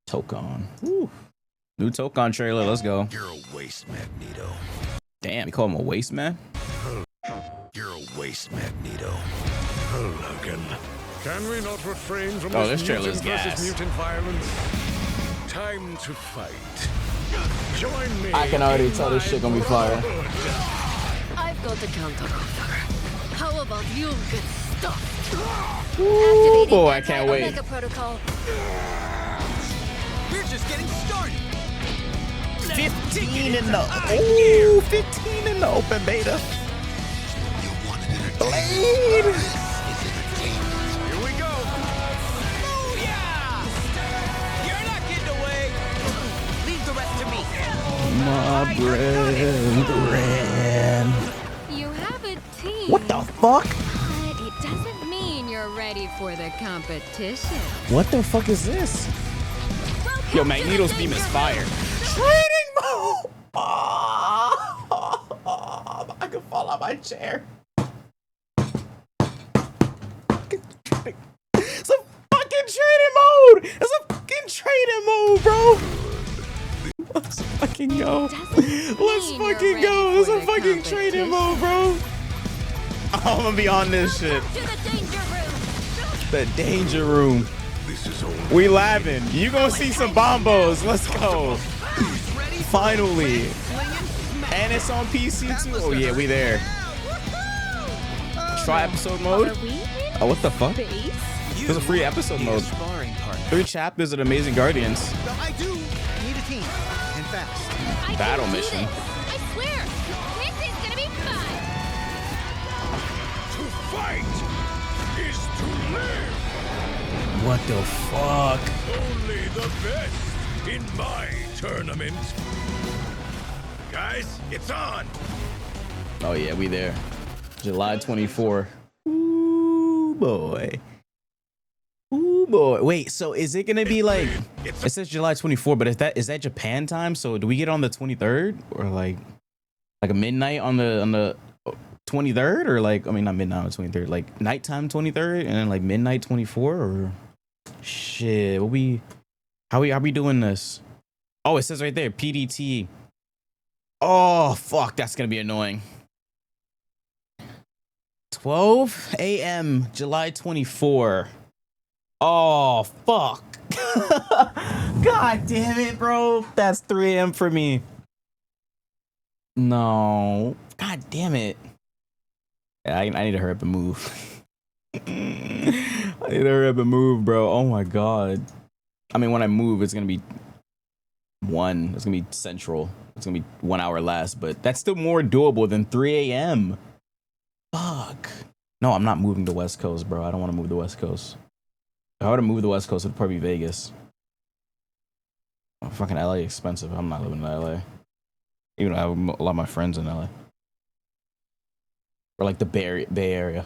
Tokon. Woo. New Tokon trailer. Let's go. You're a waste, Magneto. Damn, you call him a waste man? You're a waste, Magneto. Logan. Can we not refrain from this trailer's mutant versus gas. mutant violence? Time to fight. Join me. I can already tell this shit gonna be fire. I've got the counter offer. How about you get stuffed? Ooh, boy, I can't wait. Omega protocol. We're just getting started. 15 in the 15 in the open beta. You want an entertainment? Blade. This is entertainment. Here we go. Oh yeah! You're not getting away. Leave the rest to me. My brain. You have a team. What the fuck? But it doesn't mean you're ready for the competition. What the fuck is this? Yo, Magneto's beam is fire. Trading mode. Oh, I could fall out my chair. It's a fucking trading mode. It's a fucking trading mode, bro. Let's fucking go. Let's fucking go. It's a fucking trading mode, bro. I'm gonna be on this shit. To the danger room. The danger room. This is only We laughing. You gonna see some bombos. Let's go. Finally. And it's on PC too. Oh yeah, we there. Try episode mode. Oh, what the fuck? There's a free episode mode. Sparring partner. 3 chapters of Amazing Guardians. Well, I do need a team, and fast. Battle mission. I swear, this is gonna be fun. to fight is to live. What the fuck? Only the best in my tournament. Guys, it's on. Oh yeah, we there. July 24. Ooh boy. Ooh boy. Wait, so is it gonna be like? It says July 24, but is that Japan time? So do we get on the 23rd or like a midnight on the 23rd, or like, I mean, not midnight on the 23rd, like nighttime 23rd and then like midnight 24, or shit? How are we doing this? Oh, it says right there PDT. Oh fuck, that's gonna be annoying. 12 a.m. July 24. Oh fuck. God damn it, bro. That's 3 a.m. for me. No. God damn it. Yeah, I need to hurry up and move. I need to hurry up and move, bro. Oh my god. I mean, when I move, it's gonna be it's gonna be central. It's gonna be 1 hour less, but that's still more doable than 3 a.m. Fuck. No, I'm not moving to West Coast, bro. I don't want to move to West Coast. If I were to move to West Coast, it'd probably be Vegas. Oh, fucking LA expensive. I'm not living in LA. Even though I have a lot of my friends in LA. Or like the Bay Area.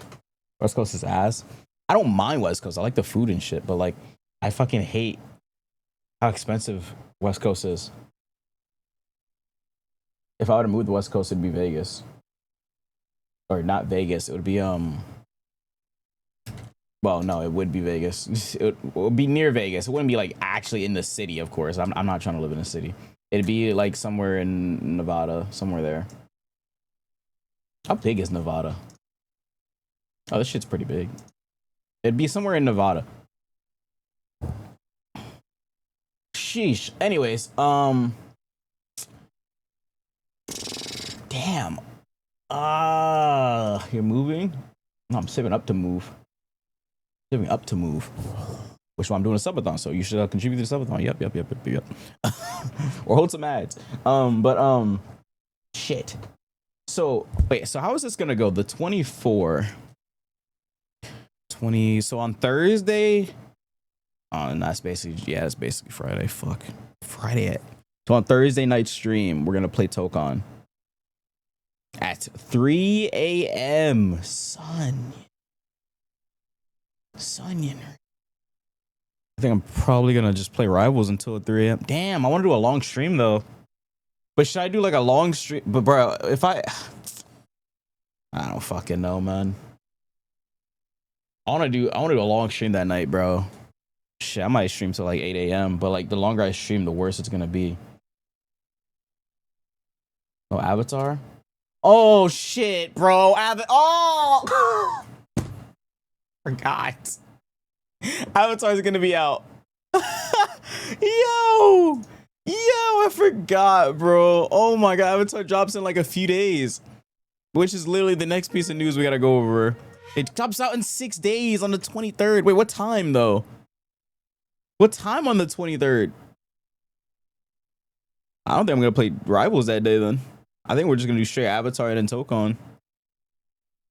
West Coast is ass. I don't mind West Coast. I like the food and shit, but like, I fucking hate how expensive West Coast is. If I were to move to West Coast, it'd be Vegas. Or not Vegas. It would be well, no, it would be Vegas. It would be near Vegas. It wouldn't be like actually in the city, of course. I'm not trying to live in a city. It'd be like somewhere in Nevada, somewhere there. How big is Nevada? Oh, this shit's pretty big. It'd be somewhere in Nevada. Sheesh. Anyways, damn. You're moving? No, I'm saving up to move. Saving up to move. Which one I'm doing a subathon, so you should contribute to the subathon. Yep. Or hold some ads. Shit. So wait, so how is this gonna go? The 24. 20. So on Thursday. Oh, and that's basically, yeah, that's basically Friday. Fuck. Friday. So on Thursday night stream, we're gonna play Tokon at 3 a.m. Son, you know. I think I'm probably gonna just play Rivals until 3 a.m. Damn, I want to do a long stream though. But should I do like a long stream? But bro, if I don't fucking know, man. I want to do a long stream that night, bro. Shit, I might stream till like 8 a.m. But like the longer I stream, the worse it's gonna be. Oh, Avatar. Oh shit, bro. Oh, forgot. Avatar's gonna be out. Yo, I forgot, bro. Oh my god, Avatar drops in like a few days, which is literally the next piece of news we gotta go over. It drops out in 6 days on the 23rd. Wait, what time though? What time on the 23rd? I don't think I'm gonna play Rivals that day then. I think we're just gonna do straight Avatar and then Tokon.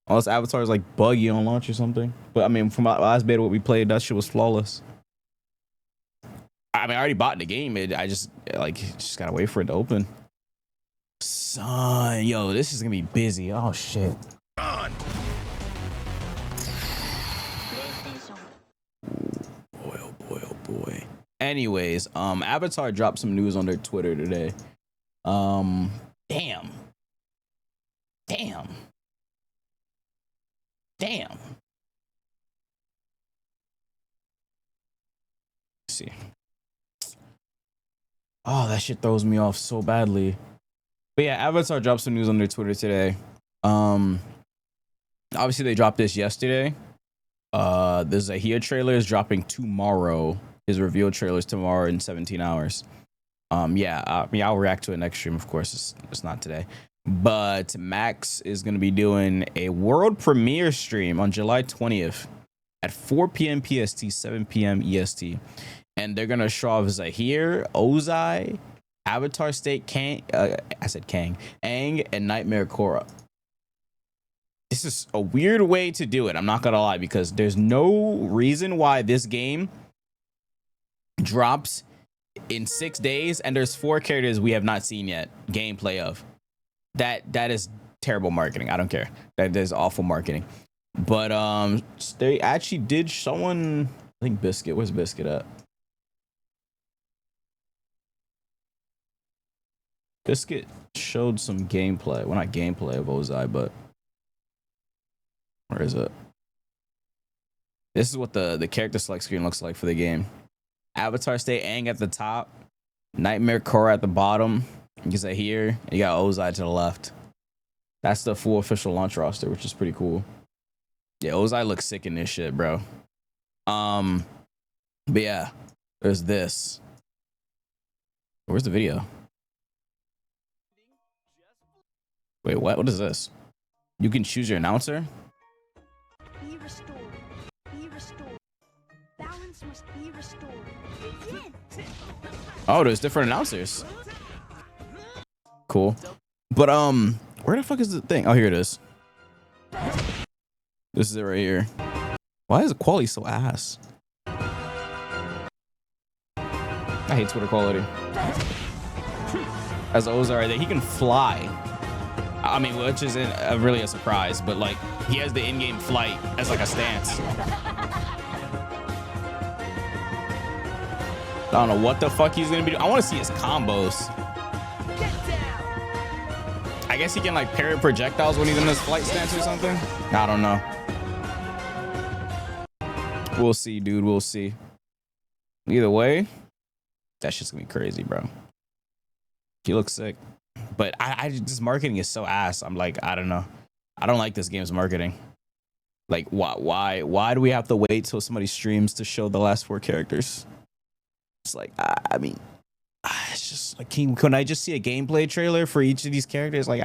Unless Avatar is like buggy on launch or something. But I mean, from my last beta, what we played, that shit was flawless. I mean, I already bought the game. I just gotta wait for it to open. Son, yo, this is gonna be busy. Oh shit. On. Boy, oh boy, oh boy. Anyways, Avatar dropped some news on their Twitter today. Damn. Let's see. Oh, that shit throws me off so badly. But yeah, Avatar dropped some news on their Twitter today. Obviously they dropped this yesterday. There's a here trailer is dropping tomorrow. His reveal trailer is tomorrow in 17 hours. Yeah, I mean, I'll react to it next stream. Of course, it's not today. But Max is going to be doing a world premiere stream on July 20th at 4 p.m. PST, 7 p.m. EST. And they're going to show off Zahir, Ozai, Avatar State, Kang, Aang, and Nightmare Korra. This is a weird way to do it. I'm not going to lie, because there's no reason why this game drops in 6 days and there's 4 characters we have not seen yet gameplay of. That is terrible marketing. I don't care. That is awful marketing. But they actually did someone, I think Biscuit. Where's Biscuit at? Biscuit showed some gameplay. Well, not gameplay of Ozai, but where is it? This is what the character select screen looks like for the game. Avatar State Aang at the top, Nightmare Korra at the bottom. You can say here, and you got Ozai to the left. That's the full official launch roster, which is pretty cool. Yeah, Ozai looks sick in this shit, bro. But yeah, there's this. Where's the video? Wait, what? What is this? You can choose your announcer? Be restored. Be restored. Balance must be restored. Yes. Oh, there's different announcers. Cool. But where the fuck is the thing? Oh, here it is. This is it right here. Why is the quality so ass? I hate Twitter quality. As Ozai right there, he can fly. I mean, which isn't really a surprise, but like he has the in-game flight as like a stance. I don't know what the fuck he's gonna be doing. I want to see his combos. I guess he can like parry projectiles when he's in this flight stance or something. I don't know. We'll see, dude. We'll see. Either way, that shit's gonna be crazy, bro. He looks sick. But I this marketing is so ass. I'm like, I don't know. I don't like this game's marketing. Like, why do we have to wait till somebody streams to show the last 4 characters? It's like, I mean, it's just like, couldn't I just see a gameplay trailer for each of these characters? Like,